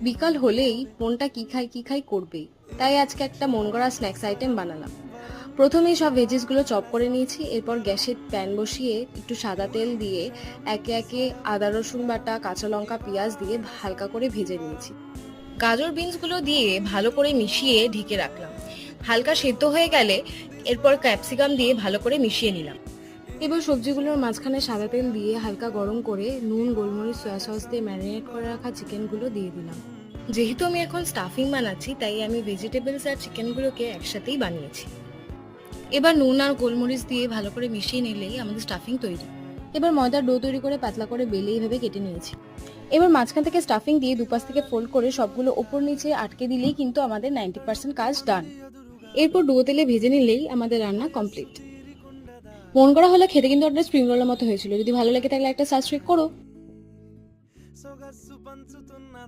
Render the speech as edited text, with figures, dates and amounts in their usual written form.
বিকাল হলেই মনটা কি খাই করবেই, তাই আজকে একটা মন গড়া স্ন্যাক্স আইটেম বানালাম। প্রথমেই সব ভেজিসগুলো চপ করে নিয়েছি, এরপর গ্যাসে প্যান বসিয়ে একটু সাদা তেল দিয়ে একে একে আদা রসুন বাটা, কাঁচা লঙ্কা, পেঁয়াজ দিয়ে হালকা করে ভেজে নিয়েছি। গাজর বিনসগুলো দিয়ে ভালো করে মিশিয়ে ঢেকে রাখলাম। হালকা সেদ্ধ হয়ে গেলে এরপর ক্যাপসিকাম দিয়ে ভালো করে মিশিয়ে নিলাম। এবার সবজিগুলোর মাঝখানে সাদা তেল দিয়ে হালকা গরম করে নুন, গোলমরিচ, সয়া সস দিয়ে ম্যারিনেট করে রাখা চিকেনগুলো দিয়ে দিলাম। যেহেতু আমি এখন স্টাফিং বানাচ্ছি, তাই আমি ভেজিটেবলস আর চিকেনগুলোকে একসাথেই বানিয়েছি। এবার নুন আর গোলমরিচ দিয়ে ভালো করে মিশিয়ে নিলেই আমাদের স্টাফিং তৈরি। এবার ময়দার ডো তৈরি করে পাতলা করে বেলে এইভাবে কেটে নিয়েছি। এবার মাঝখান থেকে স্টাফিং দিয়ে দুপাশ থেকে ফোল্ড করে সবগুলো ওপর নিচে আটকে দিলেই কিন্তু আমাদের 90% কাজ ডান। এরপর ডো তেলে ভেজে নিলেই আমাদের রান্না কমপ্লিট। মন করা হলে খেতে কিন্তু একটা স্প্রিং রোলের মতো হয়েছিল। যদি ভালো লাগে তাহলে একটা সাবস্ক্রাইব করো।